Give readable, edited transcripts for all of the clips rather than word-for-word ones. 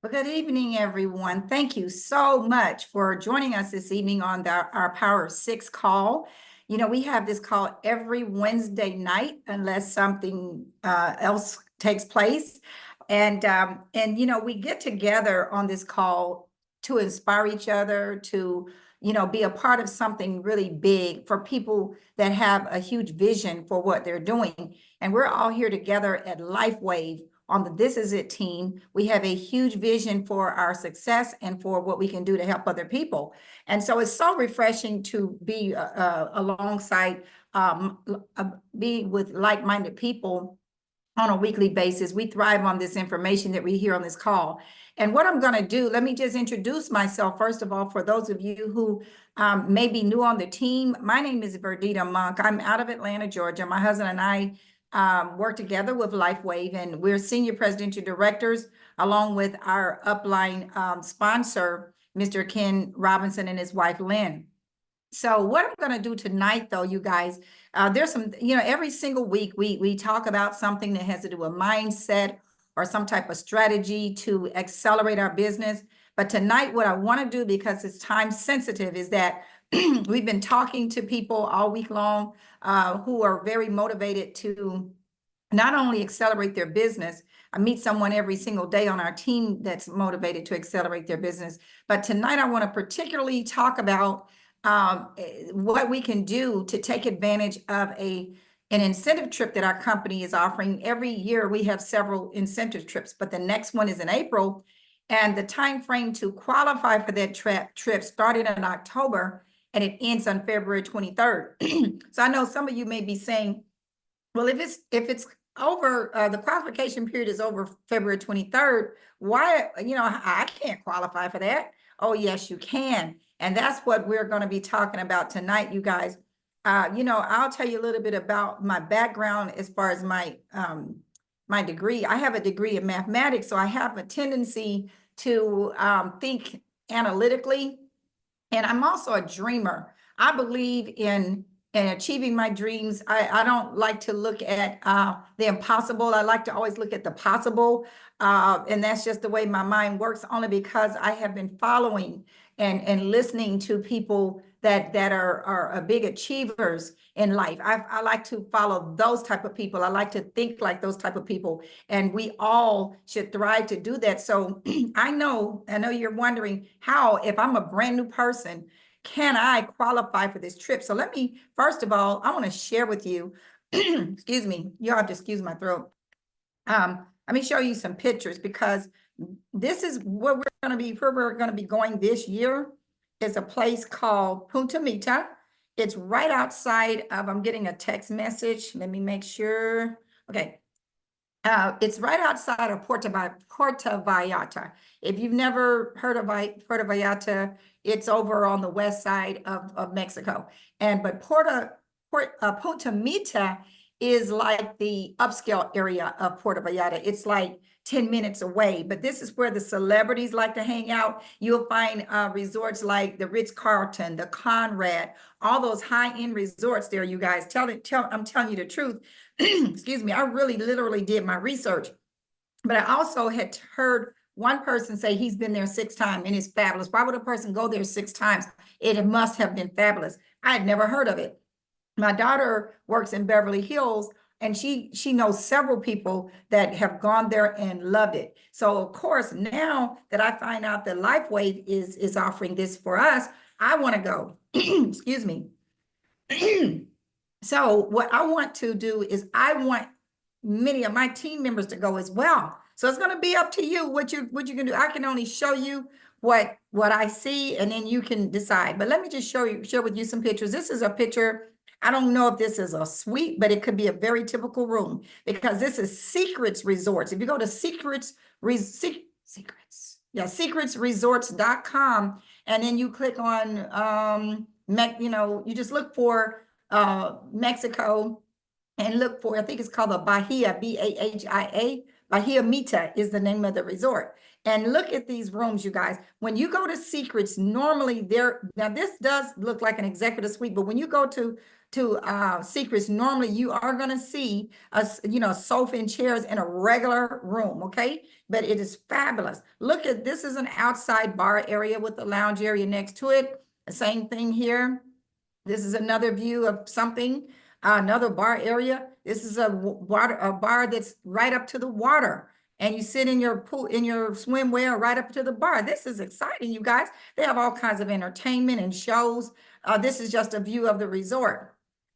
Well, good evening, everyone. Thank you so much for joining us this evening on our Power of Six call. You know, we have this call every Wednesday night unless something else takes place. And you know, we get together on this call to inspire each other, to, you know, be a part of something really big for people that have a huge vision for what they're doing. And we're all here together at LifeWave on the This Is It team. We have a huge vision for our success and for what we can do to help other people. And so it's so refreshing to be alongside, be with like-minded people on a weekly basis. We thrive on this information that we hear on this call. And what I'm going to do, let me just introduce myself. First of all, for those of you who may be new on the team, my name is Verdita Monk. I'm out of Atlanta, Georgia. My husband and I work together with LifeWave, and we're senior presidential directors, along with our upline sponsor, Mr. Ken Robinson, and his wife, Lynn. So what I'm going to do tonight, though, you guys, there's some, you know, every single week we talk about something that has to do with mindset or some type of strategy to accelerate our business. But tonight, what I want to do, because it's time sensitive, is that we've been talking to people all week long who are very motivated to not only accelerate their business. I meet someone every single day on our team that's motivated to accelerate their business. But tonight, I want to particularly talk about what we can do to take advantage of an incentive trip that our company is offering. Every year we have several incentive trips, but the next one is in April, and the time frame to qualify for that trip started in October and it ends on February 23rd. So I know some of you may be saying, well, if it's over, the qualification period is over February 23rd, why, you know, I can't qualify for that. Oh, yes, you can. And that's what we're going to be talking about tonight, you guys. You know, I'll tell you a little bit about my background as far as my my degree. I have a degree in mathematics, so I have a tendency to think analytically, and I'm also a dreamer. I believe in achieving my dreams. I don't like to look at the impossible. I like to always look at the possible. And that's just the way my mind works, only because I have been following and listening to people that are big achievers in life. I like to follow those type of people. I like to think like those type of people, and we all should thrive to do that. So I know you're wondering how, if I'm a brand new person, can I qualify for this trip? So let me, first of all, I want to share with you, excuse me, y'all have to excuse my throat. Let me show you some pictures, because this is where we're going to be going this year. Is a place called Punta Mita. It's right outside of, I'm getting a text message. Let me make sure. Okay. It's right outside of Puerto Vallarta. If you've never heard of Puerto Vallarta, it's over on the west side of Mexico. But Punta Mita is like the upscale area of Puerto Vallarta. It's like 10 minutes away, but this is where the celebrities like to hang out. You'll find resorts like the Ritz-Carlton, the Conrad, all those high-end resorts there, you guys. I'm telling you the truth. Excuse me, I really literally did my research, but I also had heard one person say he's been there 6 times and it's fabulous. Why would a person go there 6 times? It must have been fabulous. I had never heard of it. My daughter works in Beverly Hills, and she knows several people that have gone there and loved it. So of course, now that I find out that LifeWave is offering this for us, I want to go. Excuse me. So what I want to do is I want many of my team members to go as well. So it's going to be up to you what you can do. I can only show you what I see, and then you can decide. But let me just share with you some pictures. This is a picture. I don't know if this is a suite, but it could be a very typical room, because this is Secrets Resorts. If you go to secretsresorts.com, and then you click on you know, you just look for Mexico, and look for, I think it's called the Bahia, Bahia. Bahia Mita is the name of the resort. And look at these rooms, you guys. When you go to Secrets, normally now this does look like an executive suite, but when you go to Secrets, normally you are going to see sofa and chairs in a regular room, okay? But it is fabulous. Look at this is an outside bar area with the lounge area next to it. The same thing here. This is another view of something, another bar area. This is a bar that's right up to the water. And you sit in your pool, in your swimwear right up to the bar. This is exciting, you guys. They have all kinds of entertainment and shows. This is just a view of the resort.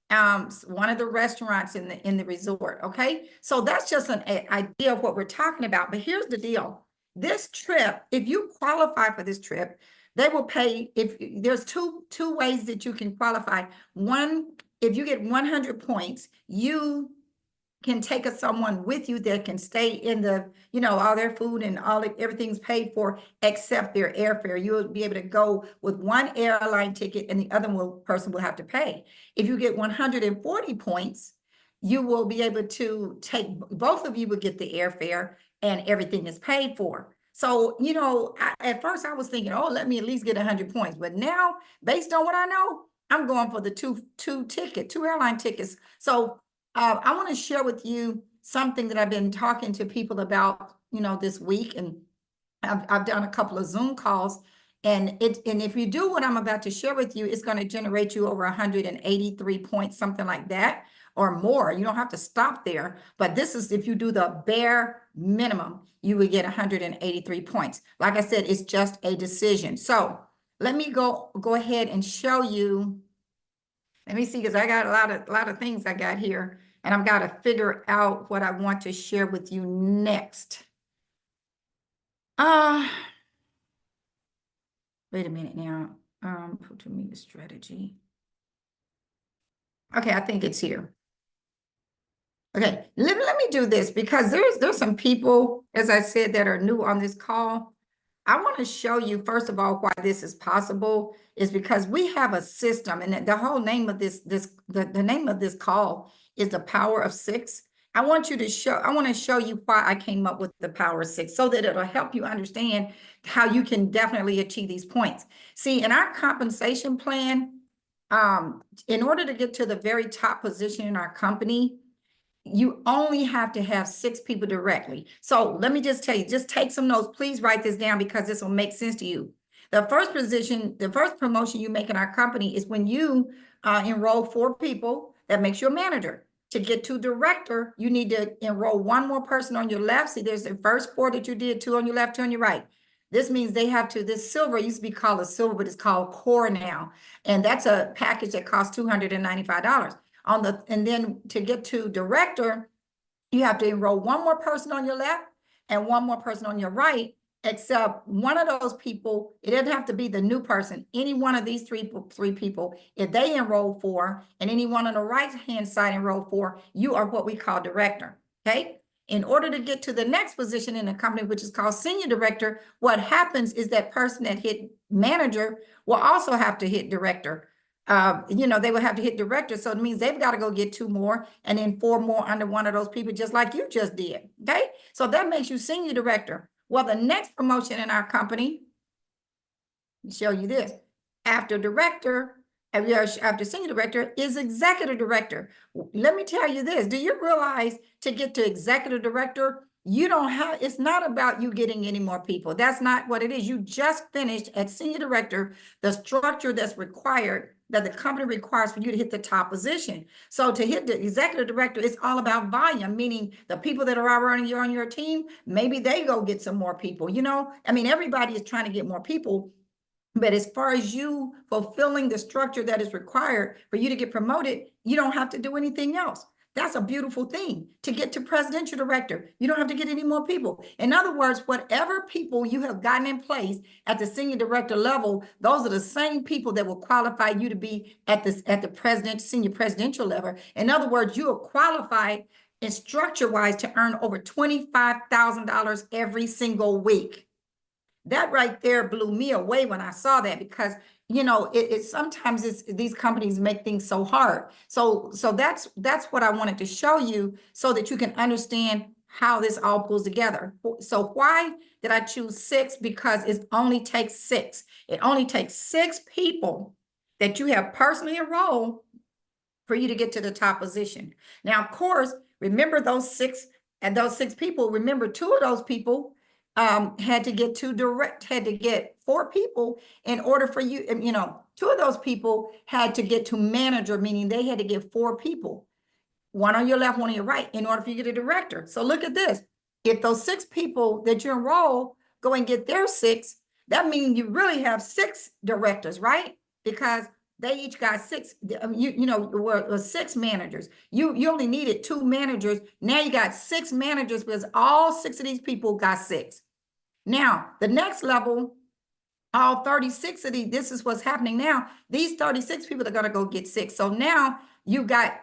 One of the restaurants in the resort, okay? So that's just an idea of what we're talking about. But here's the deal. This trip, if you qualify for this trip, they will pay, if there's two ways that you can qualify. One, if you get 100 points, you can take someone with you that can stay in the, all their food and everything's paid for except their airfare. You'll be able to go with one airline ticket and the other person will have to pay. If you get 140 points, you will be able to take, both of you will get the airfare and everything is paid for. So, at first I was thinking, oh, let me at least get 100 points. But now, based on what I know, I'm going for the two airline tickets. So I want to share with you something that I've been talking to people about, this week. And I've done a couple of Zoom calls. And if you do what I'm about to share with you, it's going to generate you over 183 points, something like that, or more. You don't have to stop there. But this is if you do the bare minimum, you would get 183 points. Like I said, it's just a decision. So let me go ahead and show you. Let me see, because I got a lot of things I got here, and I've got to figure out what I want to share with you next. Wait a minute now. Social media strategy. Okay, I think it's here. Okay, let me do this because there's some people, as I said, that are new on this call. I want to show you, first of all, why this is possible is because we have a system, and the whole name of the name of this call is the Power of Six. I want to show you why I came up with the Power of Six so that it'll help you understand how you can definitely achieve these points. See, in our compensation plan, in order to get to the very top position in our company, you only have to have 6 people directly. So let me just tell you, just take some notes. Please write this down because this will make sense to you. The first promotion you make in our company is when you enroll 4 people. That makes you a manager. To get to director, you need to enroll 1 more person on your left. See, there's the first 4 that you did, 2 on your left, 2 on your right. This means they have to, this silver used to be called a silver, but it's called core now. And that's a package that costs $295. And then to get to director, you have to enroll 1 more person on your left and 1 more person on your right, except one of those people, it doesn't have to be the new person. Any one of these three people, if they enroll 4 and anyone on the right-hand side enroll 4, you are what we call director, okay? In order to get to the next position in the company, which is called senior director, what happens is that person that hit manager will also have to hit director. They would have to hit director. So it means they've got to go get 2 more and then 4 more under one of those people, just like you just did. Okay. So that makes you senior director. Well, the next promotion in our company, I'll show you this, after director, after senior director is executive director. Let me tell you this. Do you realize to get to executive director, it's not about you getting any more people. That's not what it is. You just finished at senior director, the structure that's required, that the company requires for you to hit the top position. So to hit the executive director, it's all about volume, meaning the people that are already on your team, maybe they go get some more people. Everybody is trying to get more people. But as far as you fulfilling the structure that is required for you to get promoted, you don't have to do anything else. That's a beautiful thing. To get to presidential director, you don't have to get any more people. In other words, whatever people you have gotten in place at the senior director level, those are the same people that will qualify you to be at the senior presidential level. In other words, you are qualified in structure-wise to earn over $25,000 every single week. That right there blew me away when I saw that, because sometimes these companies make things so hard. So that's what I wanted to show you so that you can understand how this all pulls together. So why did I choose 6? Because it only takes 6. It only takes 6 people that you have personally enrolled for you to get to the top position. Now, of course, remember those six people, remember two of those people had to get 4 people in order for you, two of those people had to get to manager, meaning they had to get 4 people, one on your left, one on your right, in order for you to get a director. So look at this. If those 6 people that you enroll go and get their 6, that means you really have 6 directors, right? Because they each got 6, 6 managers. You only needed 2 managers. Now you got 6 managers because all 6 of these people got 6. Now, the next level, all 36 of these, this is what's happening now. These 36 people are going to go get 6. So now you got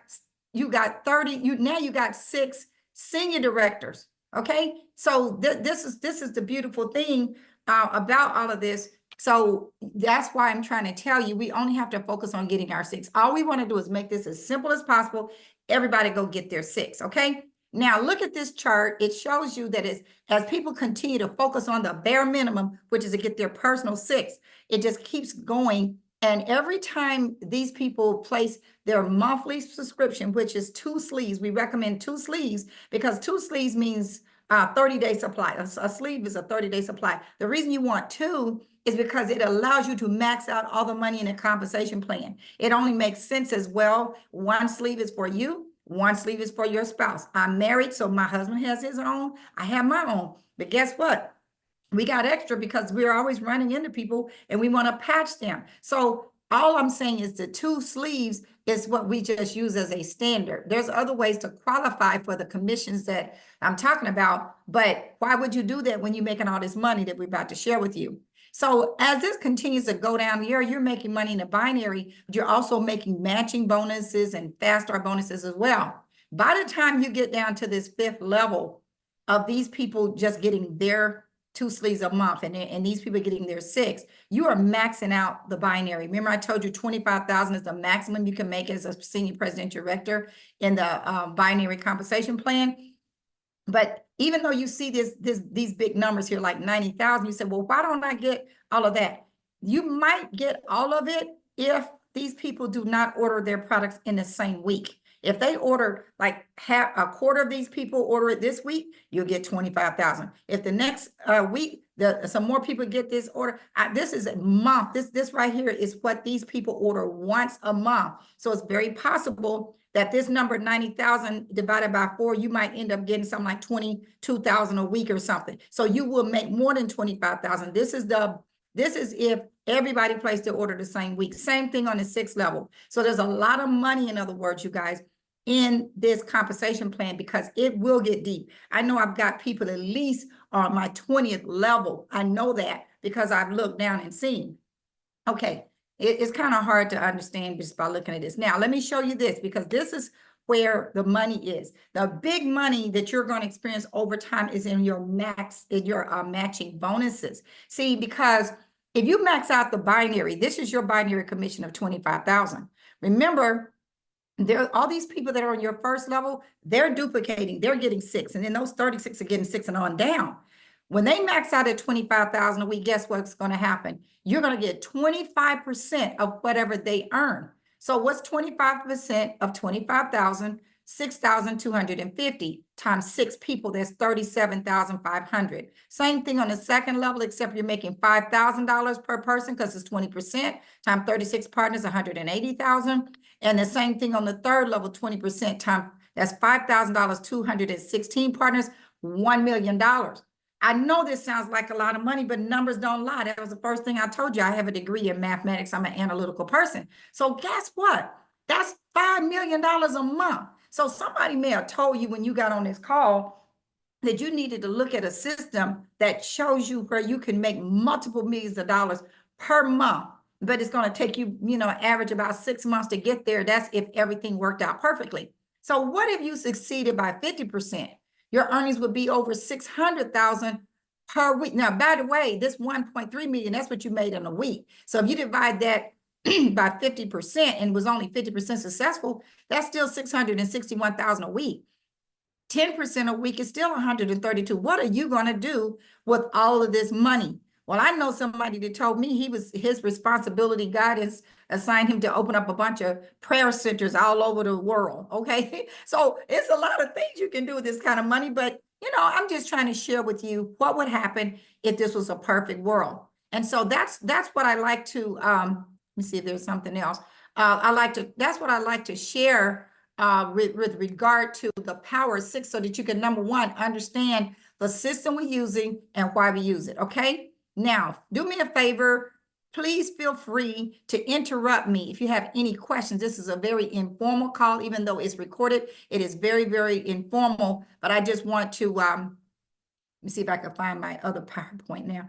30, now you got 6 senior directors. Okay. So this is the beautiful thing about all of this. So that's why I'm trying to tell you, we only have to focus on getting our 6. All we want to do is make this as simple as possible. Everybody go get their 6. Okay. Now look at this chart. It shows you that as people continue to focus on the bare minimum, which is to get their personal 6, it just keeps going. And every time these people place their monthly subscription, which is 2 sleeves, we recommend 2 sleeves because 2 sleeves means 30-day supply. A sleeve is a 30-day supply. The reason you want 2 is because it allows you to max out all the money in a compensation plan. It only makes sense as well. 1 sleeve is for you. 1 sleeve is for your spouse. I'm married, so my husband has his own. I have my own. But guess what? We got extra because we're always running into people and we want to patch them. So all I'm saying is the 2 sleeves is what we just use as a standard. There's other ways to qualify for the commissions that I'm talking about, but why would you do that when you're making all this money that we're about to share with you? So as this continues to go down here, you're making money in the binary, but you're also making matching bonuses and fast start bonuses as well. By the time you get down to this 5th level of these people just getting their 2 sleeves a month and these people getting their 6, you are maxing out the binary. Remember I told you 25,000 is the maximum you can make as a senior president director in the binary compensation plan. But even though you see these big numbers here, like 90,000, you said, well, why don't I get all of that? You might get all of it if these people do not order their products in the same week. If they order like a quarter of these people order it this week, you'll get 25,000. If the next week, some more people get this order, this is a month. This right here is what these people order once a month. So it's very possible that this number 90,000 divided by 4, you might end up getting something like 22,000 a week or something. So you will make more than 25,000. This is if everybody placed their order the same week. Same thing on the 6th level. So there's a lot of money, in other words, you guys, in this compensation plan because it will get deep. I know I've got people at least on my 20th level. I know that because I've looked down and seen. Okay. It's kind of hard to understand just by looking at this. Now, let me show you this because this is where the money is. The big money that you're going to experience over time is in your matching bonuses. See, because if you max out the binary, this is your binary commission of 25,000. Remember, all these people that are on your 1st level, they're duplicating, they're getting 6, and then those 36 are getting 6 and on down. When they max out at 25,000 a week, guess what's going to happen? You're going to get 25% of whatever they earn. So what's 25% of 25,000? 6,250 times 6 people, that's 37,500. Same thing on the 2nd level, except you're making $5,000 per person because it's 20% times 36 partners, 180,000. And the same thing on the 3rd level, 20% time, that's $5,000, 216 partners, $1 million. I know this sounds like a lot of money, but numbers don't lie. That was the first thing I told you. I have a degree in mathematics. I'm an analytical person. So guess what? That's $5 million a month. So somebody may have told you when you got on this call that you needed to look at a system that shows you where you can make multiple millions of dollars per month, but it's going to take you, average about 6 months to get there. That's if everything worked out perfectly. So what if you succeeded by 50%? Your earnings would be over 600,000 per week. Now, by the way, this 1.3 million, that's what you made in a week. So if you divide that by 50% and was only 50% successful, that's still 661,000 a week. 10% a week is still 132. What are you going to do with all of this money? Well, I know somebody that told me his responsibility, God has assigned him to open up a bunch of prayer centers all over the world. Okay. So it's a lot of things you can do with this kind of money, but I'm just trying to share with you what would happen if this was a perfect world. And so that's what I like to let me see if there's something else. That's what I like to share with regard to the Power 6, so that you can, number one, understand the system we're using and why we use it. Okay. Now, do me a favor. Please feel free to interrupt me if you have any questions. This is a very informal call, even though it's recorded. It is very, very informal, but I just want to, let me see if I can find my other PowerPoint now.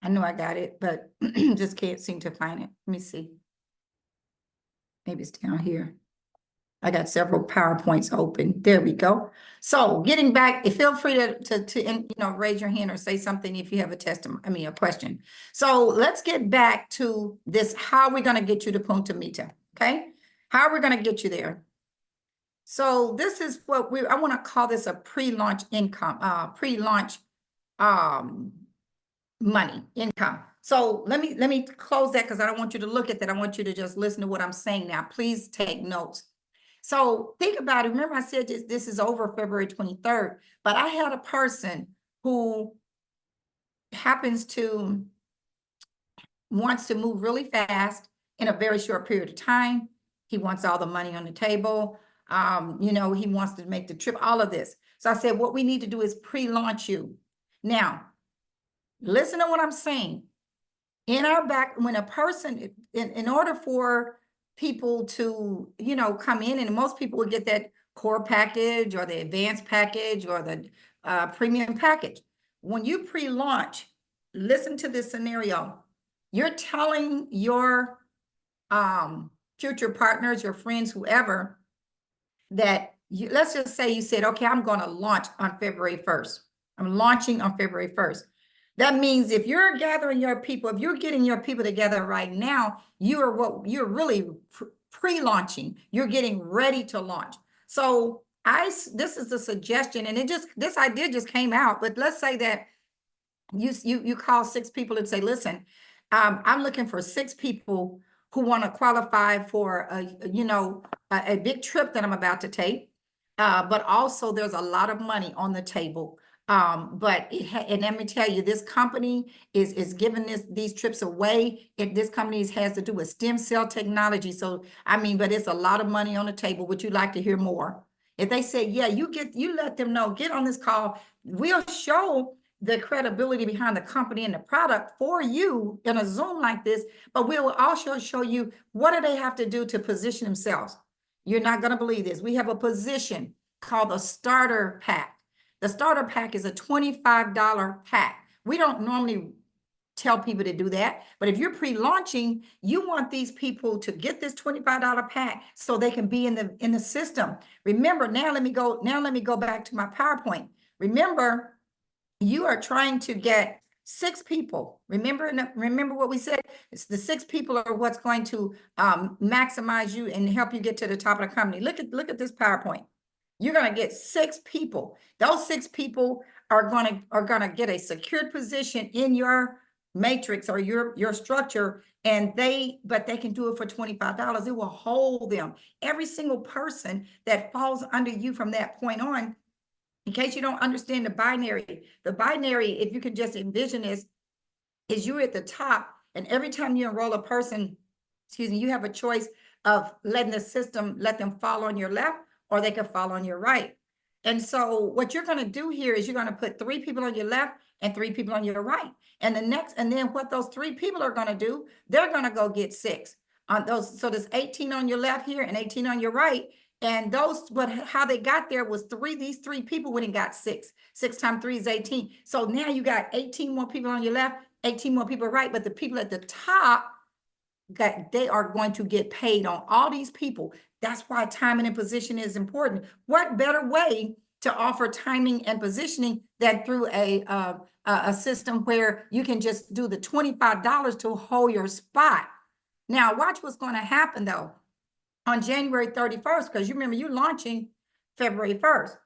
I know I got it, but just can't seem to find it. Let me see. Maybe it's down here. I got several PowerPoints open. There we go. So getting back, feel free to raise your hand or say something if you have a question. So let's get back to this. How are we going to get you to Punta Mita? Okay. How are we going to get you there? So this is what I want to call this a pre-launch income, pre-launch money income. So let me close that, because I don't want you to look at that. I want you to just listen to what I'm saying now. Please take notes. So think about it. Remember I said this is over February 23rd, but I had a person who wants to move really fast in a very short period of time. He wants all the money on the table. He wants to make the trip, all of this. So I said, what we need to do is pre-launch you. Now, listen to what I'm saying. When a person, in order for people to, come in, and most people would get that core package or the advanced package or the premium package. When you pre-launch, listen to this scenario. You're telling your future partners, your friends, whoever, that let's just say you said, okay, I'm going to launch on February 1st. I'm launching on February 1st. That means if you're gathering your people, if you're getting your people together right now, you're really pre-launching. You're getting ready to launch. So this is the suggestion, and this idea just came out. But let's say that you call 6 people and say, listen, I'm looking for 6 people who want to qualify for a big trip that I'm about to take. But also there's a lot of money on the table. And let me tell you, this company is giving these trips away. This company has to do with stem cell technology. So, but it's a lot of money on the table. Would you like to hear more? If they say, yeah, you let them know, get on this call. We'll show the credibility behind the company and the product for you in a Zoom like this, but we'll also show you what do they have to do to position themselves. You're not going to believe this. We have a position called the starter pack. The starter pack is a $25 pack. We don't normally tell people to do that, but if you're pre-launching, you want these people to get this $25 pack so they can be in the system. Remember, now let me go back to my PowerPoint. Remember, you are trying to get 6 people. Remember what we said? It's the 6 people are what's going to maximize you and help you get to the top of the company. Look at this PowerPoint. You're going to get 6 people. Those 6 people are going to get a secured position in your matrix or your structure, but they can do it for $25. It will hold them. Every single person that falls under you from that point on. In case you don't understand the binary, if you can just envision this, is you're at the top, and every time you enroll a person, you have a choice of letting the system let them fall on your left, or they can fall on your right. And so what you're going to do here is you're going to put 3 people on your left and 3 people on your right. And then what those 3 people are going to do, they're going to go get 6 on those. So there's 18 on your left here and 18 on your right. And how they got there was these 3 people went and got 6. 6 times 3 is 18. So now you got 18 more people on your left, 18 more people right. But the people at the top, that they are going to get paid on all these people. That's why timing and position is important. What better way to offer timing and positioning than through a system where you can just do the $25 to hold your spot. Now, watch what's going to happen though. On January 31st, because you remember you're launching February 1st.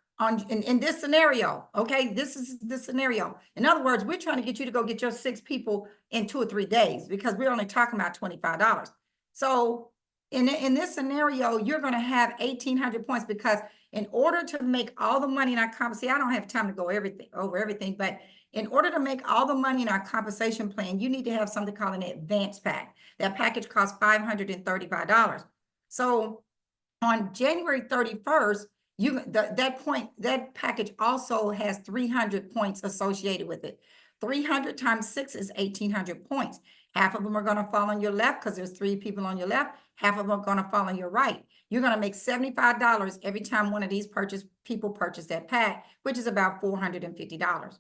In this scenario, okay, this is the scenario. In other words, we're trying to get you to go get your 6 people in 2 or 3 days because we're only talking about $25. So in this scenario, you're going to have 1,800 points because in order to make all the money in our compensation, I don't have time to go over everything, but in order to make all the money in our compensation plan, you need to have something called an advance pack. That package costs $535. So on January 31st, that package also has 300 points associated with it. 300 times 6 is 1,800 points. Half of them are going to fall on your left because there's 3 people on your left. Half of them are going to fall on your right. You're going to make $75 every time one of these people purchase that pack, which is about $450.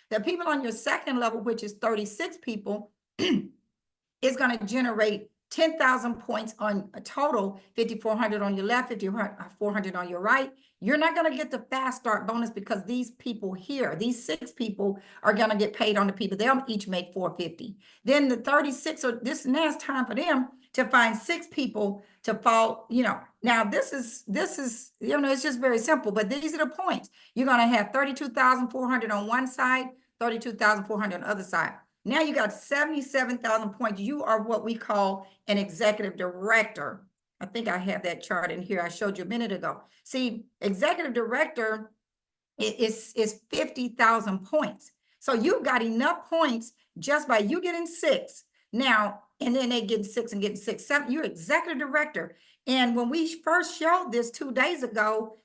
The people on your second level, which is 36 people, is going to generate 10,000 points on a total, 5,400 on your left, 5,400 on your right. You're not going to get the fast start bonus because these people here, these 6 people are going to get paid on the people. They'll each make $450. Then the 36 or this now it's time for them to find 6 people to fall, Now this is, it's just very simple, but these are the points. You're going to have 32,400 on one side, 32,400 on the other side. Now you got 77,000 points. You are what we call an executive director. I think I have that chart in here I showed you a minute ago. See, executive director is 50,000 points. So you've got enough points just by you getting 6. Now, and then they get 6 and getting 6, 7. You're executive director. And when we first showed this 2 days ago,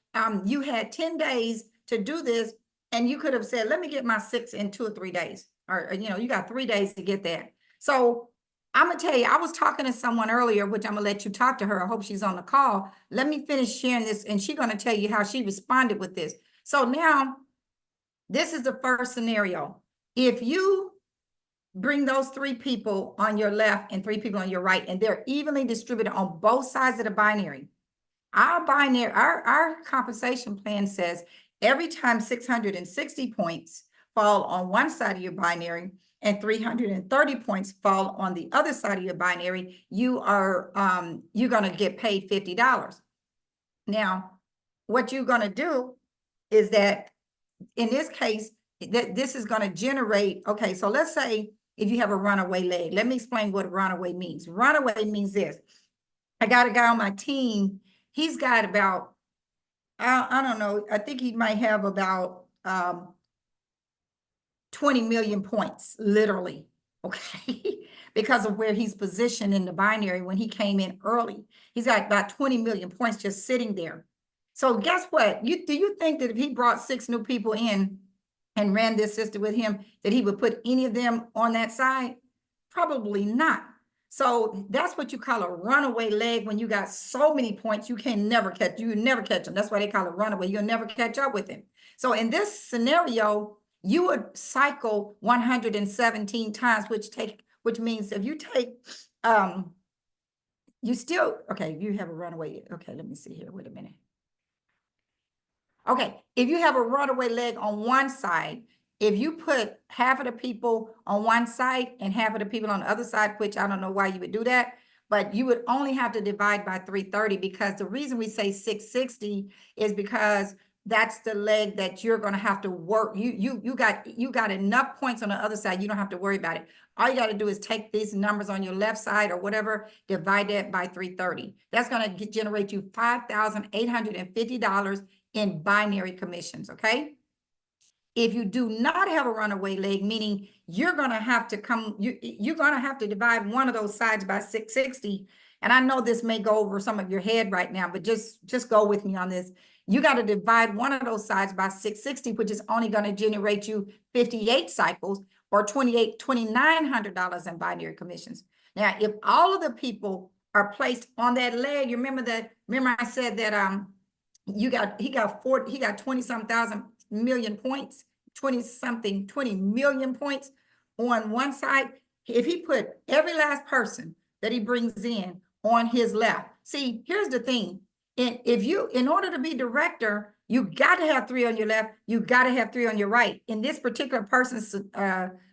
you had 10 days to do this. And you could have said, let me get my 6 in 2 or 3 days. Or, you got 3 days to get that. So I'm going to tell you, I was talking to someone earlier, which I'm going to let you talk to her. I hope she's on the call. Let me finish sharing this, and she's going to tell you how she responded with this. So now, this is the first scenario. If you bring those 3 people on your left and 3 people on your right, and they're evenly distributed on both sides of the binary, our compensation plan says every time 660 points fall on one side of your binary and 330 points fall on the other side of your binary, you're going to get paid $50. Now, what you're going to do is that in this case, this is going to generate, okay, so let's say if you have a runaway leg. Let me explain what a runaway means. Runaway means this. I got a guy on my team. He's got about, I don't know, I think he might have about 20 million points, literally, okay? Because of where he's positioned in the binary when he came in early. He's got about 20 million points just sitting there. So guess what? Do you think that if he brought 6 new people in and ran this system with him, that he would put any of them on that side? Probably not. So that's what you call a runaway leg when you got so many points, you never catch them. That's why they call it runaway. You'll never catch up with him. So in this scenario, you would cycle 117 times, which means if you take, you have a runaway. Okay, let me see here. Wait a minute. Okay, if you have a runaway leg on one side, if you put half of the people on one side and half of the people on the other side, which I don't know why you would do that, but you would only have to divide by 330, because the reason we say 660 is because that's the leg that you're going to have to work. You got enough points on the other side. You don't have to worry about it. All you got to do is take these numbers on your left side or whatever, divide that by 330. That's going to generate you $5,850 in binary commissions, okay? If you do not have a runaway leg, meaning you're going to have to you're going to have to divide one of those sides by 660. And I know this may go over some of your head right now, but just go with me on this. You got to divide one of those sides by 660, which is only going to generate you 58 cycles or $2,900 in binary commissions. Now, if all of the people are placed on that leg, remember I said that he got 20-some thousand million points, 20 million points on one side. If he put every last person that he brings in on his left, see, here's the thing. In order to be director, you got to have 3 on your left, you got to have 3 on your right. In this particular person's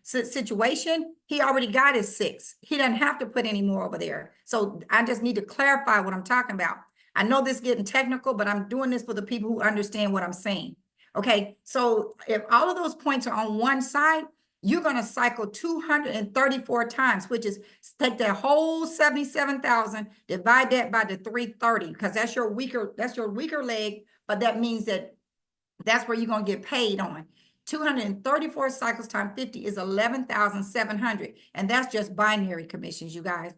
situation, he already got his 6. He doesn't have to put any more over there. So I just need to clarify what I'm talking about. I know this is getting technical, but I'm doing this for the people who understand what I'm saying. Okay, so if all of those points are on one side, you're going to cycle 234 times, which is take that whole 77,000, divide that by the 330, because that's your weaker leg, but that means that's where you're going to get paid on. 234 cycles times 50 is 11,700. And that's just binary commissions, you guys.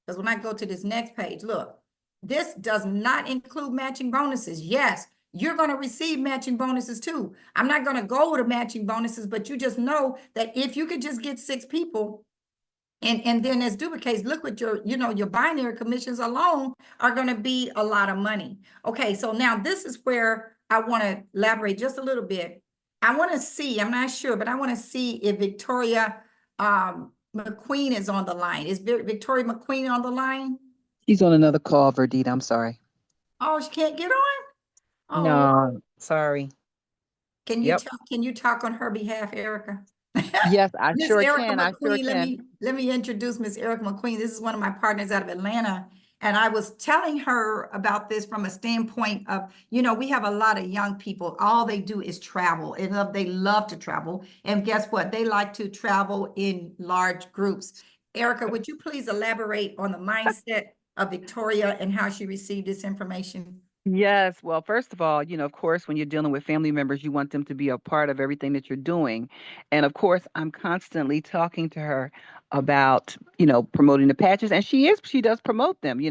Because when I go to this next page, look, this does not include matching bonuses. Yes, you're going to receive matching bonuses too. I'm not going to go to matching bonuses, but you just know that if you could just get 6 people, and then as duplicates, look what your binary commissions alone are going to be a lot of money. Okay, so now this is where I want to elaborate just a little bit. I want to see, I'm not sure, but I want to see if Victoria McQueen is on the line. Is Victoria McQueen on the line? She's on another call, Verdita. I'm sorry. Oh, she can't get on? Oh, No, sorry. Yep. can you talk on her behalf, Erica? Yes, I Miss sure Erica can. I sure McQueen, can. let me introduce Miss Erica McQueen. This is one of my partners out of Atlanta. And I was telling her about this from a standpoint of, we have a lot of young people. All they do is travel, and they love to travel. And guess what? They like to travel in large groups. Erica, would you please elaborate on the mindset of Victoria and how she received this information? Yes. Well, first of all, of course, when you're dealing with family members, you want them to be a part of everything that you're doing. And of course, I'm constantly talking to her about, promoting the patches. And she does promote them,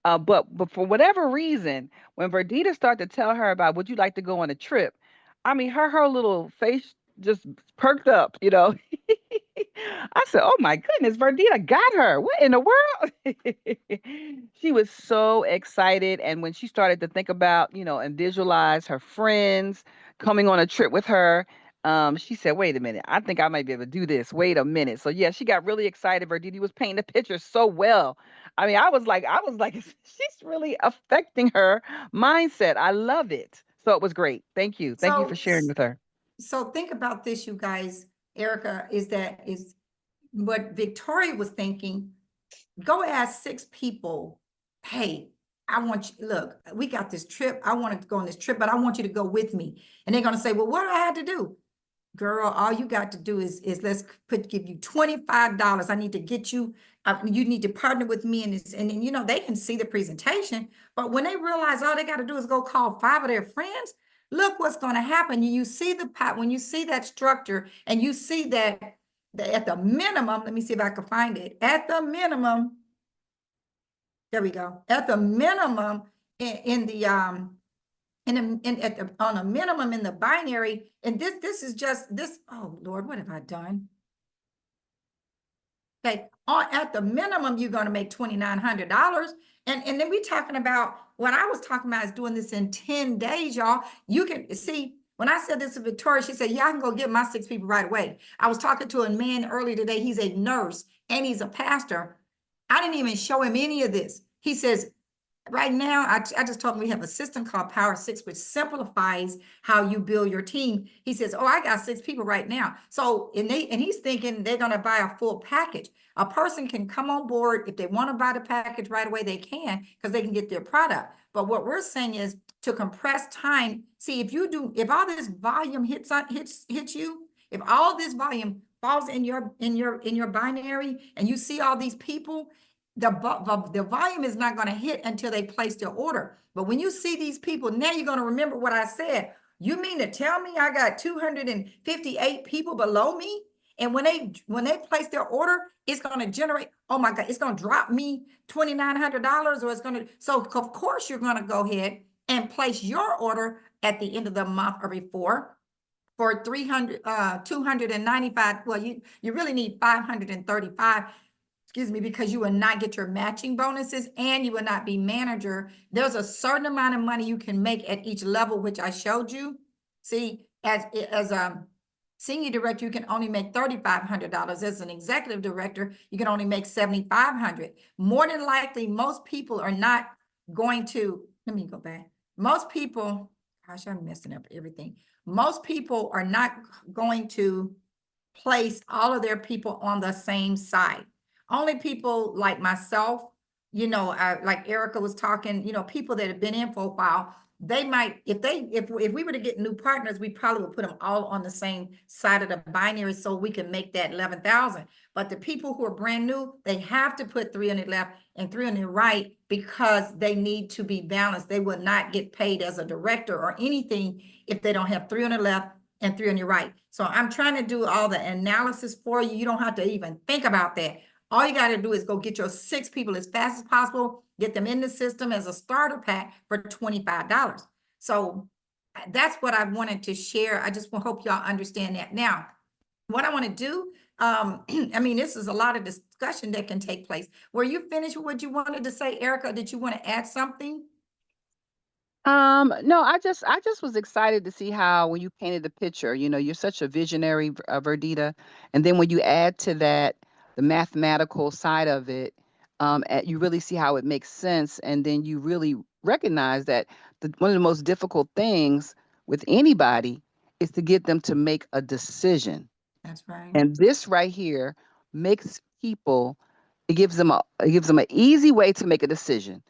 but for whatever reason, when Verdita started to tell her about would you like to go on a trip, I mean, her little face just perked up. I said, "Oh my goodness, Verdita got her. What in the world?" She was so excited, and when she started to think about, and visualize her friends coming on a trip with her, she said, "Wait a minute, I think I might be able to do this. Wait a minute." So yeah, she got really excited. Verdita was painting the picture so well. I mean, I was like, she's really affecting her mindset. I love it. So it was great. Thank you. Thank you for So, sharing with her. so think about this, you guys. Erica, is what Victoria was thinking. Go ask 6 people, hey, I want you, look, we got this trip. I want to go on this trip, but I want you to go with me. And they're going to say, well, what do I have to do? Girl, all you got to do is give you $25. I need to get you, you need to partner with me in this. And then, they can see the presentation, but when they realize all they got to do is go call 5 of their friends, look what's going to happen. You see when you see that structure and you see that at the minimum, let me see if I can find it. At the minimum, there we go. At the minimum in the on a minimum in the binary, and this is just this. Oh Lord, what have I done? Okay, at the minimum, you're going to make $2,900. And then we talking about what I was talking about is doing this in 10 days, y'all. You can see when I said this to Victoria, she said, yeah, I can go get my 6 people right away. I was talking to a man earlier today. He's a nurse and he's a pastor. I didn't even show him any of this. He says, right now, I just told him we have a system called Power 6, which simplifies how you build your team. He says, oh, I got 6 people right now. So, and he's thinking they're going to buy a full package. A person can come on board. If they want to buy the package right away, they can, because they can get their product. But what we're saying is to compress time. See, if all this volume hits you, if all this volume falls in your binary and you see all these people, the volume is not going to hit until they place their order. But when you see these people, now you're going to remember what I said. You mean to tell me I got 258 people below me? And when they place their order, it's going to generate, oh my God, it's going to drop me $2,900, or it's going to, so of course you're going to go ahead and place your order at the end of the month or before for 295. Well, you really need 535, excuse me, because you will not get your matching bonuses and you will not be manager. There's a certain amount of money you can make at each level, which I showed you. See, as a senior director, you can only make $3,500. As an executive director, you can only make $7,500. More than likely, most people are not going to, let me go back. Most people, gosh, I'm messing up everything. Most people are not going to place all of their people on the same side. Only people like myself like Erica was talking, people that have been in for a while, they might, if we were to get new partners, we probably would put them all on the same side of the binary so we can make that 11,000. But the people who are brand new, they have to put 3 on the left and 3 on the right because they need to be balanced. They will not get paid as a director or anything if they don't have 3 on the left and 3 on the right. So I'm trying to do all the analysis for you. You don't have to even think about that. All you got to do is go get your 6 people as fast as possible, get them in the system as a starter pack for $25. So that's what I wanted to share. I just hope y'all understand that. Now, what I want to do, I mean, this is a lot of discussion that can take place. Were you finished with what you wanted to say, Erica? Did you want to add something? No, I just was excited to see how when you painted the picture, you're such a visionary, Verdita. And then when you add to that the mathematical side of it, you really see how it makes sense. And then you really recognize that one of the most difficult things with anybody is to get them to make a decision. That's right. And this right here makes people, it gives them an easy way to make a decision.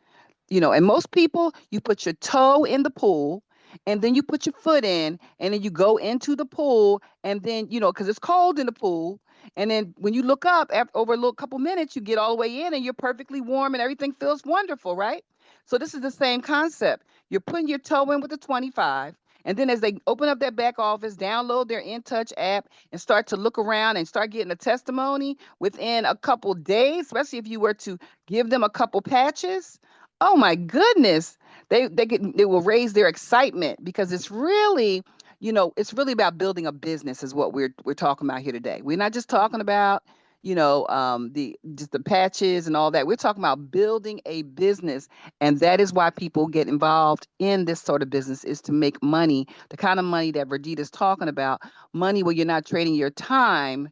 And most people, you put your toe in the pool and then you put your foot in and then you go into the pool and then, because it's cold in the pool. And then when you look up over a little couple minutes, you get all the way in and you're perfectly warm and everything feels wonderful, right? So this is the same concept. You're putting your toe in with the 25. And then as they open up their back office, download their InTouch app and start to look around and start getting a testimony within a couple days, especially if you were to give them a couple patches. Oh my goodness. They will raise their excitement because it's really about building a business is what we're talking about here today. We're not just talking about, the patches and all that. We're talking about building a business. And that is why people get involved in this sort of business is to make money, the kind of money that Verdita is talking about, money where you're not trading your time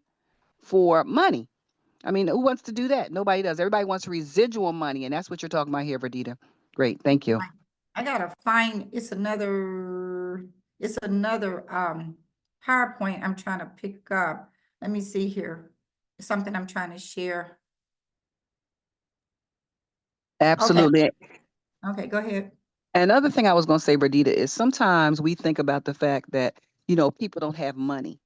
for money. I mean, who wants to do that? Nobody does. Everybody wants residual money, and that's what you're talking about here, Verdita. Great, thank you. I gotta find, it's another PowerPoint I'm trying to pick up. Let me see here. Something I'm trying to share. Absolutely. Okay, go ahead. Another thing I was going to say, Verdita, is sometimes we think about the fact that, people don't have money.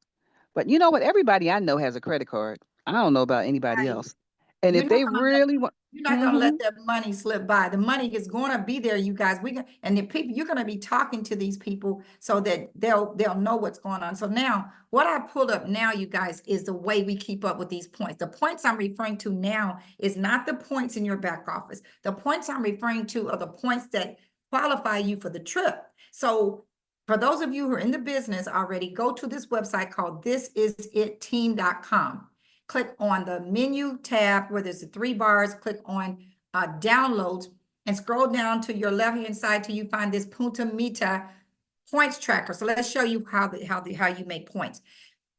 But you know what? Everybody I know has a credit card. I don't know about anybody Right. else. And You're if not they gonna let really want, You're not gonna hmm let that money slip by. The money is gonna be there, you guys. And the people, you're gonna be talking to these people so that they'll know what's going on. So now, what I pulled up now, you guys, is the way we keep up with these points. The points I'm referring to now is not the points in your back office. The points I'm referring to are the points that qualify you for the trip. So for those of you who are in the business already, go to this website called thisisitteam.com. Click on the menu tab where there's the 3 bars, click on downloads and scroll down to your left-hand side till you find this Punta Mita points tracker. So let's show you how you make points.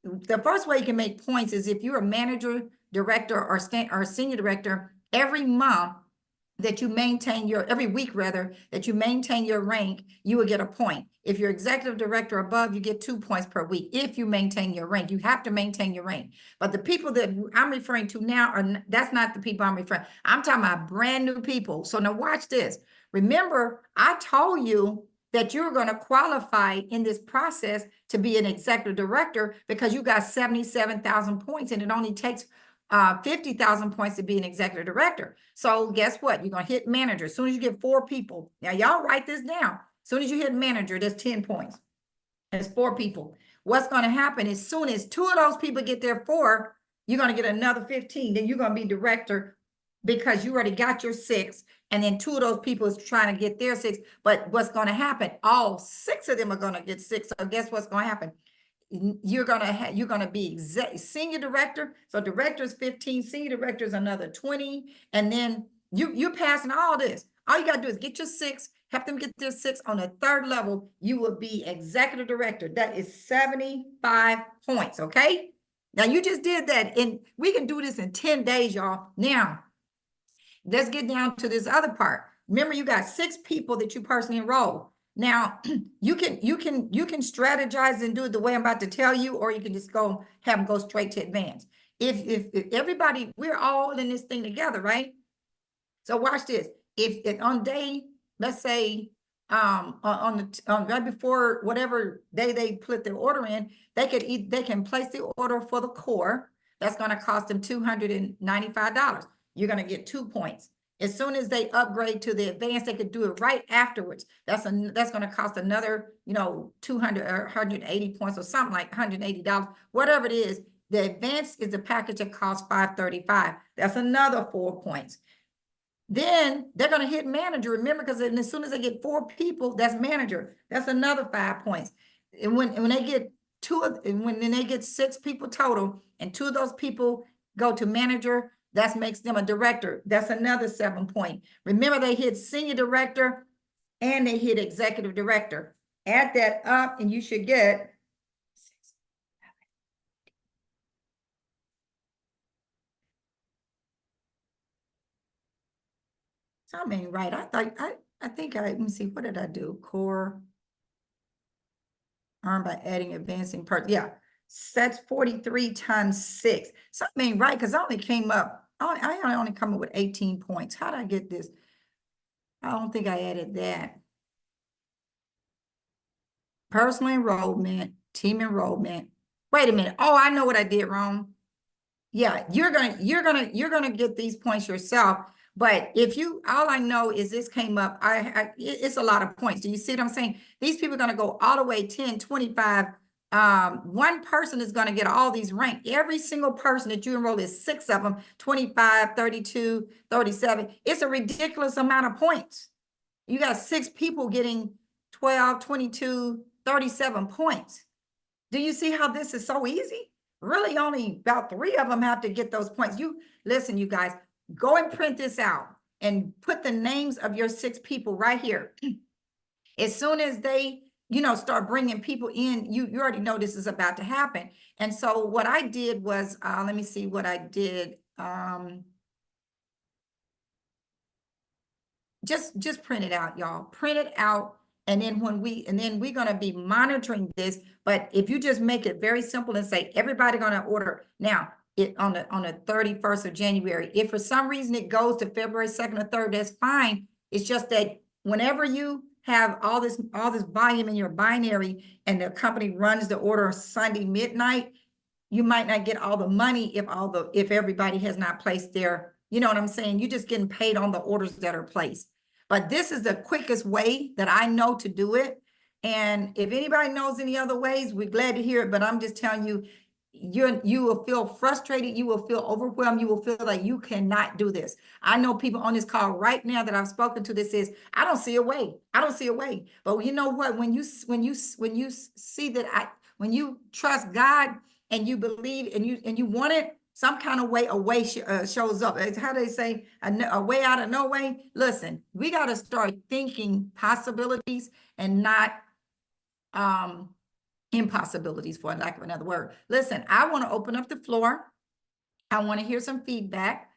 The first way you can make points is if you're a manager, director, or senior director, every month that you maintain every week rather, that you maintain your rank, you will get a point. If you're executive director above, you get 2 points per week. If you maintain your rank, you have to maintain your rank. But the people that I'm referring to now that's not the people I'm referring. I'm talking about brand new people. So now watch this. Remember, I told you that you're going to qualify in this process to be an executive director because you got 77,000 points and it only takes 50,000 points to be an executive director. So guess what? You're going to hit manager. As soon as you get 4 people. Now y'all write this down. As soon as you hit manager, there's 10 points. There's 4 people. What's going to happen as soon as 2 of those people get their 4, you're going to get another 15. Then you're going to be director because you already got your 6. And then 2 of those people is trying to get their 6. But what's going to happen? All 6 of them are going to get 6. So guess what's going to happen? You're gonna be senior director. So director is 15, senior director is another 20, and then you're passing all this. All you gotta do is get your 6, help them get their 6. On the 3rd level, you will be executive director. That is 75 points. Okay. Now you just did that, and we can do this in 10 days, y'all. Now let's get down to this other part. Remember, you got 6 people that you personally enroll. Now, you can strategize and do it the way I'm about to tell you, or you can just have them go straight to advance. If everybody, we're all in this thing together, right? So watch this. If it on day, let's say, on right before whatever day they put their order in, they can place the order for the core. That's gonna cost them $295. You're gonna get 2 points. As soon as they upgrade to the advanced, they could do it right afterwards. That's gonna cost another, 200 or 180 points or something like $180, whatever it is. The advanced is the package that costs $535. That's another 4 points. Then they're gonna hit manager, remember, because as soon as they get 4 people, that's manager. That's another 5 points. And when they get when they get 6 people total, and 2 of those people go to manager, that makes them a director. That's another 7 point. Remember, they hit senior director and they hit executive director. Add that up and you should get something right. I think let me see, what did I do? Core earned by adding advancing part. Yeah, that's 43 times 6. Something ain't right, because I only came up, I only come up with 18 points. How did I get this? I don't think I added that. Personal enrollment, team enrollment. Wait a minute. Oh, I know what I did wrong. Yeah, you're gonna get these points yourself. But if you, all I know is this came up, it's a lot of points. Do you see what I'm saying? These people are gonna go all the way 10, 25. One person is gonna get all these rank. Every single person that you enroll is 6 of them, 25, 32, 37. It's a ridiculous amount of points. You got 6 people getting 12, 22, 37 points. Do you see how this is so easy? Really, only about 3 of them have to get those points. You listen, you guys, go and print this out and put the names of your 6 people right here. As soon as they, start bringing people in, you already know this is about to happen. And so what I did was, let me see what I did. Just print it out, y'all. Print it out. And then we're gonna be monitoring this. But if you just make it very simple and say everybody gonna order now, it on the 31st of January. If for some reason it goes to February 2nd or 3rd, that's fine. It's just that whenever you have all this volume in your binary and the company runs the order Sunday midnight, you might not get all the money if everybody has not placed their, you know what I'm saying? You're just getting paid on the orders that are placed. But this is the quickest way that I know to do it. And if anybody knows any other ways, we're glad to hear it. But I'm just telling you, you will feel frustrated. You will feel overwhelmed. You will feel like you cannot do this. I know people on this call right now that I've spoken to that says, I don't see a way. I don't see a way. But you know what? When you see that when you trust God and you believe and you want it, some kind of way, shows up. It's how they say, a way out of no way. Listen, we got to start thinking possibilities and not impossibilities, for lack of another word. Listen, I want to open up the floor. I want to hear some feedback.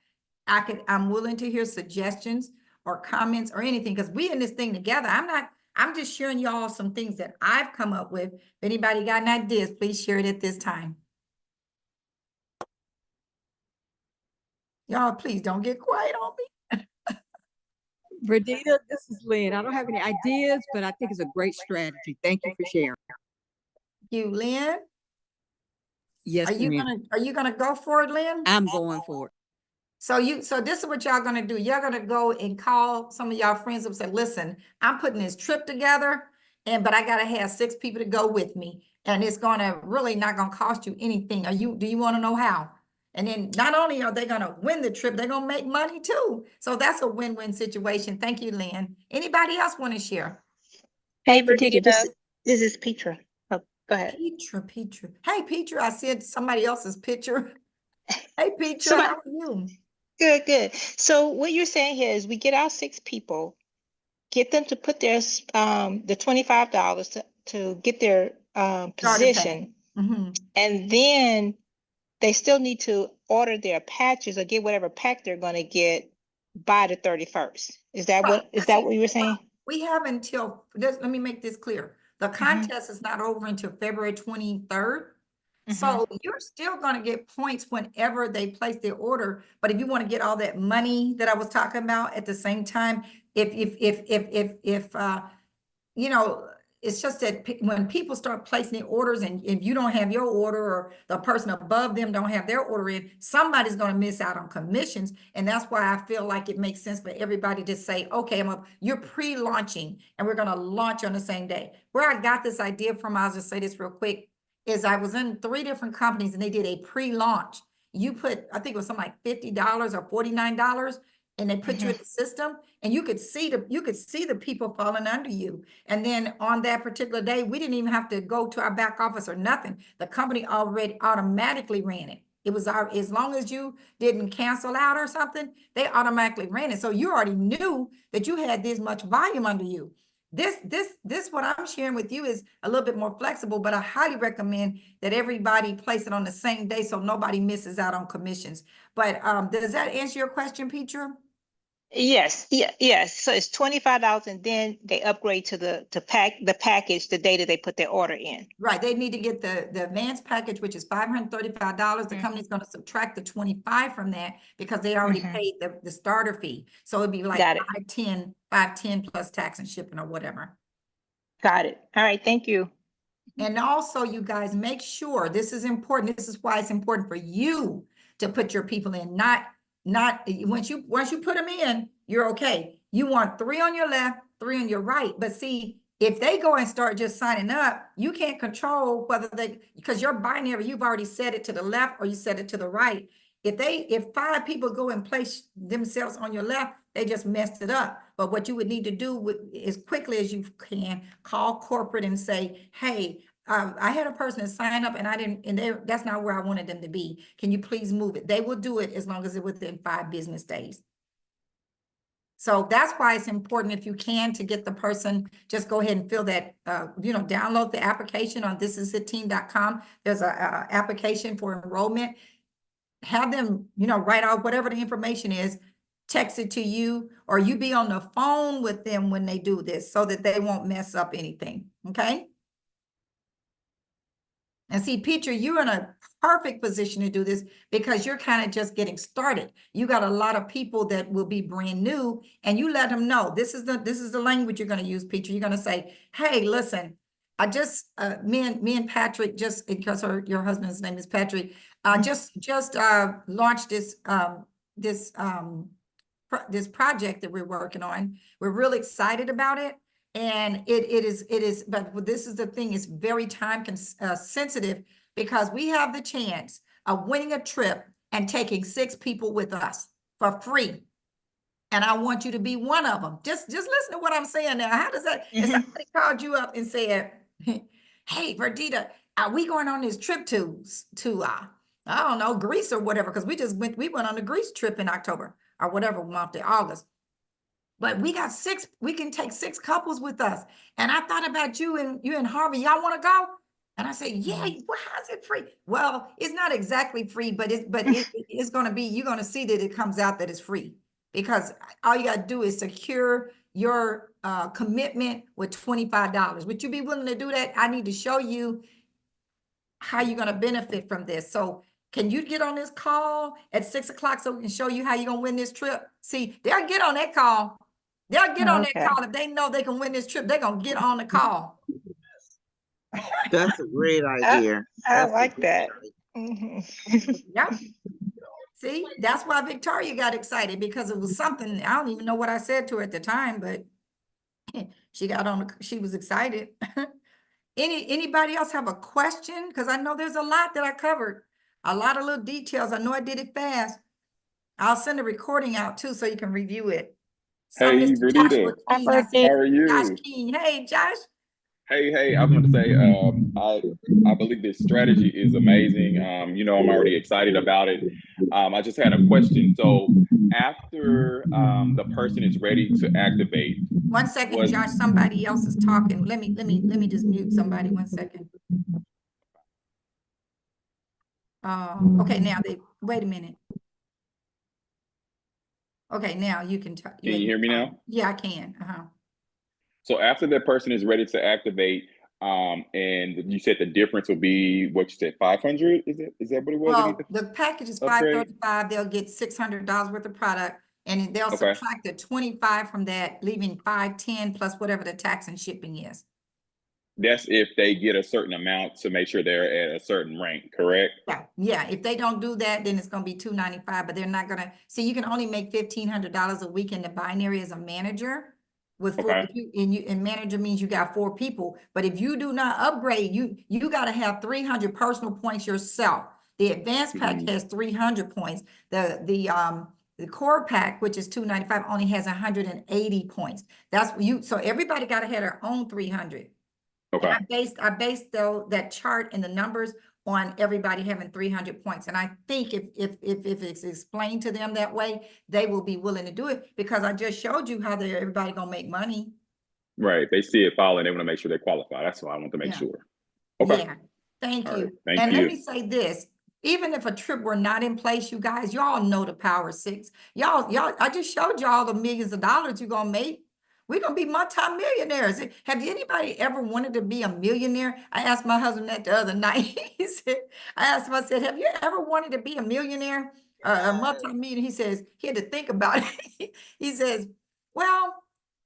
I'm willing to hear suggestions or comments or anything, because we in this thing together. I'm just sharing y'all some things that I've come up with. If anybody got any ideas, please share it at this time. Y'all, please don't get quiet on me. Verdita, this is Lynn. I don't have any ideas, but I think it's a great strategy. Thank you for sharing. You, Lynn? Yes, are you gonna go for it, Lynn? I'm going for it. So this is what y'all gonna do. You're gonna go and call some of y'all friends and say, listen, I'm putting this trip together, but I gotta have 6 people to go with me. And it's really not gonna cost you anything. Do you wanna know how? And then not only are they gonna win the trip, they're gonna make money too. So that's a win-win situation. Thank you, Lynn. Anybody else wanna share? Hey, Verdita, this is Petra. Oh, go ahead. Petra. Hey, Petra, I said somebody else's picture. Hey, Petra, how are you? Good. So what you're saying here is we get our 6 people, get them to put their the $25 to get their position, and then they still need to order their patches or get whatever pack they're going to get by the 31st. Is that what you were saying? We have until, let me make this clear. The contest is not over until February 23rd. So you're still gonna get points whenever they place their order, but if you want to get all that money that I was talking about at the same time, if you know, it's just that when people start placing their orders and if you don't have your order or the person above them don't have their order in, somebody's gonna miss out on commissions. And that's why I feel like it makes sense for everybody to say, okay, you're pre-launching and we're gonna launch on the same day. Where I got this idea from, I'll just say this real quick, is I was in 3 different companies and they did a pre-launch. You put, I think it was something like $50 or $49, and they put you in the system and you could see the people falling under you. And then on that particular day, we didn't even have to go to our back office or nothing. The company already automatically ran it. It was as long as you didn't cancel out or something, they automatically ran it. So you already knew that you had this much volume under you. This what I'm sharing with you is a little bit more flexible, but I highly recommend that everybody place it on the same day so nobody misses out on commissions. But does that answer your question, Petra? Yes, yes. So it's $25 and then they upgrade to the package the day that they put their order in. Right, they need to get the advanced package, which is $535. The company's gonna subtract the 25 from that because they already paid the starter fee. So it'd be like Got it. 510 plus tax and shipping or whatever. Got it. All right, thank you. And also, you guys, make sure, this is important, this is why it's important for you to put your people in, not once you put them in, you're okay. You want 3 on your left, 3 on your right. But see, if they go and start just signing up, you can't control whether because your binary, you've already set it to the left or you set it to the right. If 5 people go and place themselves on your left, they just messed it up. But what you would need to do as quickly as you can, call corporate and say, hey, I had a person that signed up and I didn't, and that's not where I wanted them to be. Can you please move it? They will do it as long as it's within 5 business days. So that's why it's important, if you can, to get the person, just go ahead and fill that, download the application on thisistheteam.com. There's a application for enrollment. Have them, write out whatever the information is, text it to you, or you be on the phone with them when they do this so that they won't mess up anything, okay? And see, Petra, you're in a perfect position to do this because you're kind of just getting started. You got a lot of people that will be brand new, and you let them know this is the language you're going to use, Petra. You're going to say, hey, listen, I just me and Patrick, just because your husband's name is Patrick, just launched this this project that we're working on. We're really excited about it. And it is, but this is the thing, it's very time sensitive because we have the chance of winning a trip and taking 6 people with us for free. And I want you to be one of them. Just listen to what I'm saying now. How does that, if somebody called you up and said, hey, Verdita, are we going on this trip to I don't know, Greece or whatever, because we went on a Greece trip in October or whatever month in August. But we got 6, we can take 6 couples with us. And I thought about you and Harvey, y'all want to go? And I said, yeah, well, how's it free? Well, it's not exactly free, but it's going to be, you're going to see that it comes out that it's free, because all you got to do is secure your commitment with $25. Would you be willing to do that? I need to show you how you're going to benefit from this. So can you get on this call at 6 o'clock so we can show you how you're going to win this trip? See, they'll get on that call. They'll get on that call. If they know they can win this trip, they're going to get on the call. That's a great idea. I like that. Yeah. See, that's why Victoria got excited, because it was something, I don't even know what I said to her at the time, but she got on, she was excited. Anybody else have a question? Because I know there's a lot that I covered. A lot of little details. I know I did it fast. I'll send a recording out too so you can review it. So, Hey, Mr. Verdita. Joshua Keen, I see How are you? Josh Keen. Hey, Josh. Hey, I was going to say, I believe this strategy is amazing. I'm already excited about it. I just had a question. So after the person is ready to activate. 1 second, Josh, somebody else is talking. Let me just mute somebody 1 second. Okay, now wait a minute. Okay, now you can talk. Can you hear me now? Yeah, I can. So after that person is ready to activate, And you said the difference will be what you said, 500? Is that what it was? I need Well, the package is to upgrade? $535. They'll get $600 worth of product, and they'll Okay. subtract the 25 from that, leaving 510 plus whatever the tax and shipping is. That's if they get a certain amount to make sure they're at a certain rank, correct? Yeah, yeah. If they don't do that, then it's gonna be $295, but they're not gonna, see, you can only make $1,500 a week in the binary as a manager. With four, Okay. and manager means you got 4 people, but if you do not upgrade, you gotta have 300 personal points yourself. The advanced pack has 300 points. The core pack, which is $295, only has 180 points. That's so everybody gotta have their own 300. Okay. And I based though that chart and the numbers on everybody having 300 points. And I think if it's explained to them that way, they will be willing to do it, because I just showed you how everybody gonna make money. Right. They see it falling. They want to make sure they qualify. That's why I want to make Yeah. sure. Okay. Yeah, thank All you. right. Thank And you. let me say this, even if a trip were not in place, you guys, y'all know the Power 6. Y'all, I just showed y'all the millions of dollars you're gonna make. We're gonna be multi-millionaires. Have anybody ever wanted to be a millionaire? I asked my husband that the other night. He said, I asked him, I said, have you ever wanted to be a millionaire? A multi-millionaire? He says, he had to think about it. He says, well,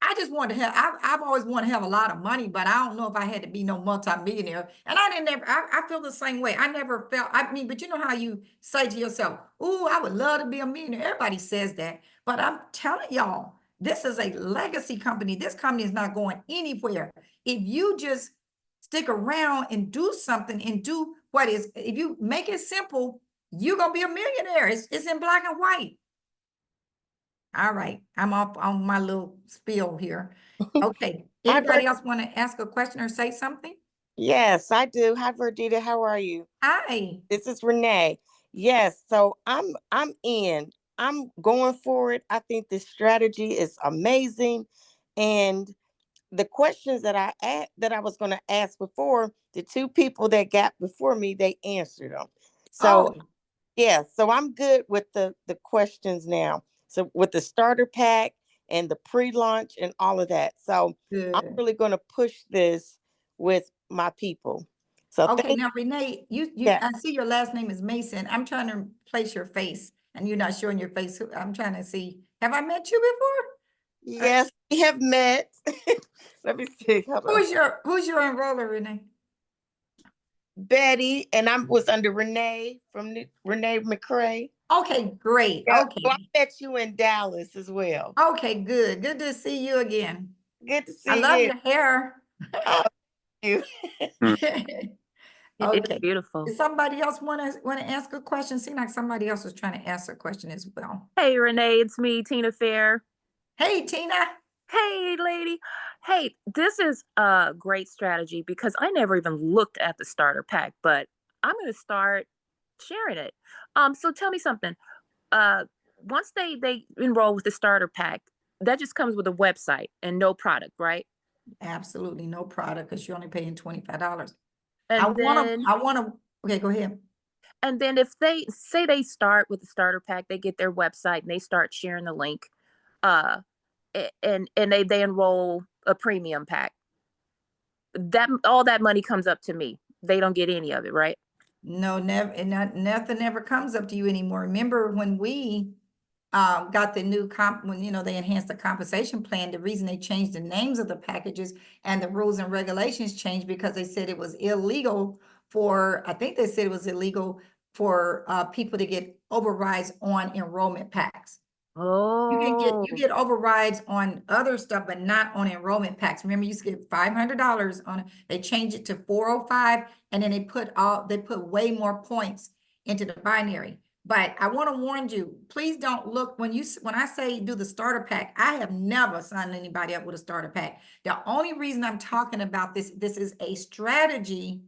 I just wanted to have, I've always wanted to have a lot of money, but I don't know if I had to be no multi-millionaire. And I feel the same way. I never felt, I mean, but you know how you say to yourself, ooh, I would love to be a millionaire. Everybody says that, but I'm telling y'all, this is a legacy company. This company is not going anywhere. If you just stick around and do something and do what is, if you make it simple, you're going to be a millionaire. It's in black and white. All right, I'm off on my little spiel here. Okay, anybody else want to ask a question or say something? Yes, I do. Hi, Verdita. How are you? Hi. This is Renee. Yes, so I'm in. I'm going for it. I think this strategy is amazing, and the questions that I was going to ask before, the 2 people that got before me, they answered them. So yeah, so I'm good with the questions now. So with the starter pack and the pre-launch and all of that. So I'm Good. really going to push this with my people. So Okay, now Renee, Yeah. I see your last name is Mason. I'm trying to place your face and you're not showing your face. I'm trying to see, have I met you before? Yes, we have met. Let me see. Hold on. Who's your enroller, Renee? Betty, and I was under Renee from Renee McCray. Okay, great. Yeah, Okay. so I met you in Dallas as well. Okay, good. Good to see you again. Good to see I love you. your hair. Oh, you. Okay. It's beautiful. Does somebody else want to ask a question? Seems like somebody else was trying to ask a question as well. Hey, Renee, it's me, Tina Fair. Hey, Tina. Hey, lady. Hey, this is a great strategy because I never even looked at the starter pack, but I'm going to start sharing it. So tell me something. Once they enroll with the starter pack, that just comes with a website and no product, right? Absolutely no product because you're only paying $25. And I want to, okay, go ahead. And then if they say they start with the starter pack, they get their website and they start sharing the link, and they enroll a premium pack. That all that money comes up to me. They don't get any of it, right? No, never, and nothing ever comes up to you anymore. Remember when we got the new when they enhanced the compensation plan, the reason they changed the names of the packages and the rules and regulations changed because they said it was illegal for, I think they said it was illegal for people to get overrides on enrollment packs. Oh, You get overrides on other stuff, but not on enrollment packs. Remember, you used to get $500 on it. They changed it to $405, and then they put way more points into the binary. But I want to warn you, please don't look when I say do the starter pack. I have never signed anybody up with a starter pack. The only reason I'm talking about this is a strategy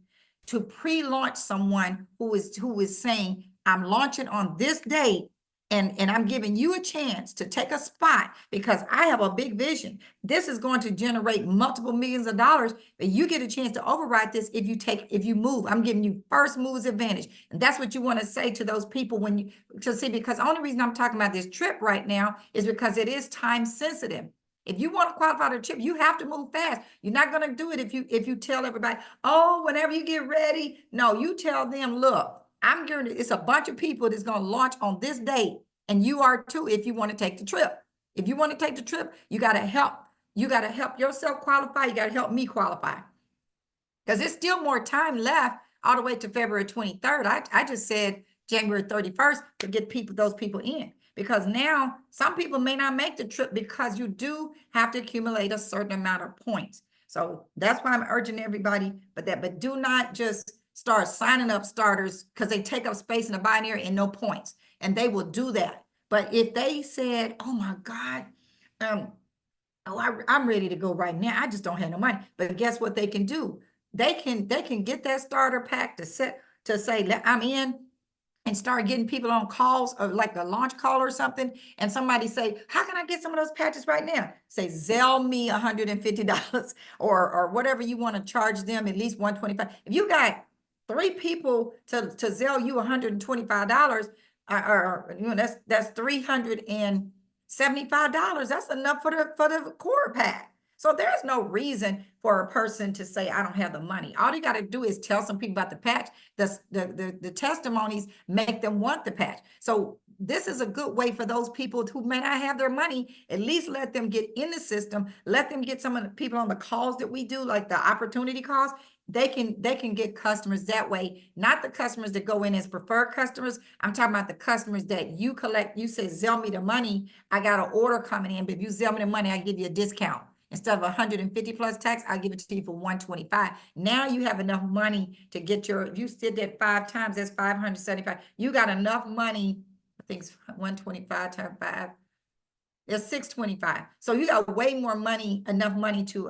to pre-launch someone who is saying, I'm launching on this date. And I'm giving you a chance to take a spot because I have a big vision. This is going to generate multiple millions of dollars, but you get a chance to override this if you move. I'm giving you first moves advantage. And that's what you want to say to those people because the only reason I'm talking about this trip right now is because it is time sensitive. If you want to qualify for the trip, you have to move fast. You're not going to do it if you tell everybody, oh, whenever you get ready. No, you tell them, look, it's a bunch of people that's going to launch on this date, and you are too if you want to take the trip. If you want to take the trip, you got to help. You got to help yourself qualify. You got to help me qualify. Because there's still more time left all the way to February 23rd. I just said January 31st to get those people in. Because now some people may not make the trip because you do have to accumulate a certain amount of points. So that's why I'm urging everybody, but do not just start signing up starters because they take up space in the binary and no points. And they will do that. But if they said, oh my God, I'm ready to go right now. I just don't have no money. But guess what they can do? They can get that starter pack to say, I'm in, and start getting people on calls or like a launch call or something. And somebody say, how can I get some of those patches right now? Say, Zelle me $150 or whatever you want to charge them, at least $125. If you got 3 people to Zelle you $125, or that's $375. That's enough for the core pack. So there's no reason for a person to say, I don't have the money. All you got to do is tell some people about the patch. The testimonies make them want the patch. So this is a good way for those people who may not have their money, at least let them get in the system, let them get some of the people on the calls that we do, like the opportunity calls. They can get customers that way, not the customers that go in as preferred customers. I'm talking about the customers that you collect. You say, Zelle me the money. I got an order coming in, but if you Zelle me the money, I give you a discount. Instead of 150 plus tax, I'll give it to you for 125. Now you have enough money to get if you did that 5 times, that's 575. You got enough money, I think it's 125 times 5. It's 625. So you got way more money, enough money to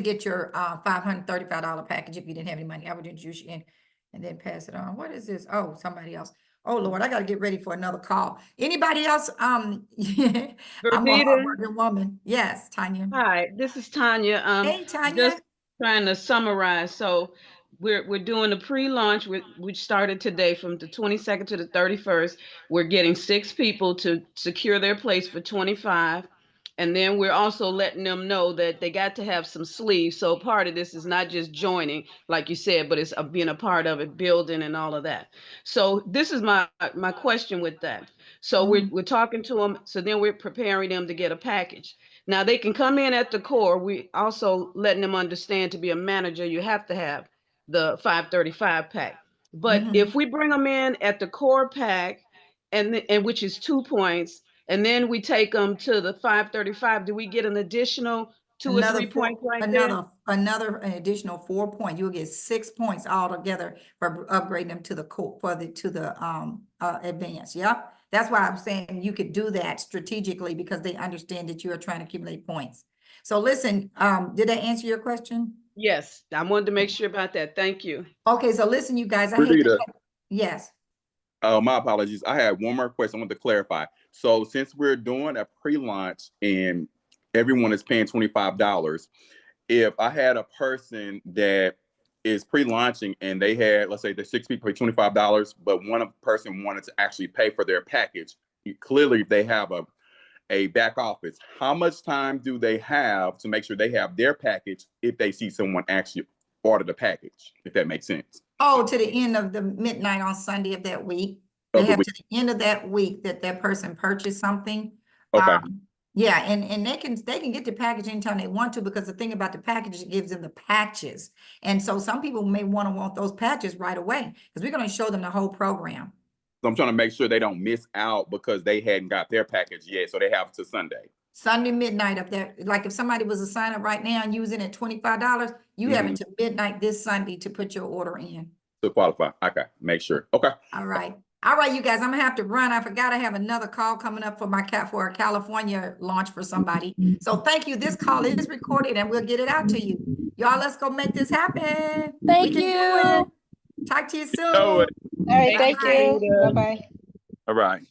get your $535 package if you didn't have any money. I would introduce you in and then pass it on. What is this? Oh, somebody else. Oh Lord, I got to get ready for another call. Anybody else? I'm a hardworking woman. Yes, Tanya. Hi, this is Tanya. Hey, Tanya. Just trying to summarize. So we're doing a pre-launch, which started today from the 22nd to the 31st. We're getting 6 people to secure their place for 25. And then we're also letting them know that they got to have some sleeves. So part of this is not just joining, like you said, but it's being a part of it, building and all of that. So this is my question with that. So we're talking to them. So then we're preparing them to get a package. Now they can come in at the core. We also letting them understand to be a manager, you have to have the 535 pack. But if we bring them in at the core pack, and which is 2 points, and then we take them to the 535, do we get an additional 2 or 3 points right there? An additional 4 points. You'll get 6 points altogether for upgrading them to the core, to the advanced. Yep. That's why I'm saying you could do that strategically because they understand that you are trying to accumulate points. So listen, did that answer your question? Yes, I wanted to make sure about that. Thank you. Okay, so listen, you guys, yes. My apologies. I had one more question I want to clarify. So since we're doing a pre-launch and everyone is paying $25, if I had a person that is pre-launching and they had, let's say the 6 people pay $25, but one person wanted to actually pay for their package, clearly they have a back office. How much time do they have to make sure they have their package if they see someone actually order the package, if that makes sense? Oh, to the end of the midnight on Sunday of that week. They have to the end of that week that person purchased something. Okay. Yeah, and they can get the package anytime they want to, because the thing about the package, it gives them the patches. And so some people may want those patches right away because we're going to show them the whole program. So I'm trying to make sure they don't miss out because they hadn't got their package yet. So they have to Sunday midnight up there. Like if somebody was to sign up right now and using it $25, you have until midnight this Sunday to put your order in. To qualify. Okay. Make sure. Okay. All right. All right, you guys, I'm gonna have to run. I forgot I have another call coming up for a California launch for somebody. So thank you. This call is recorded and we'll get it out to you. Y'all, let's go make this happen. Thank you. Talk to you soon. All right, thank you. Bye-bye. All right.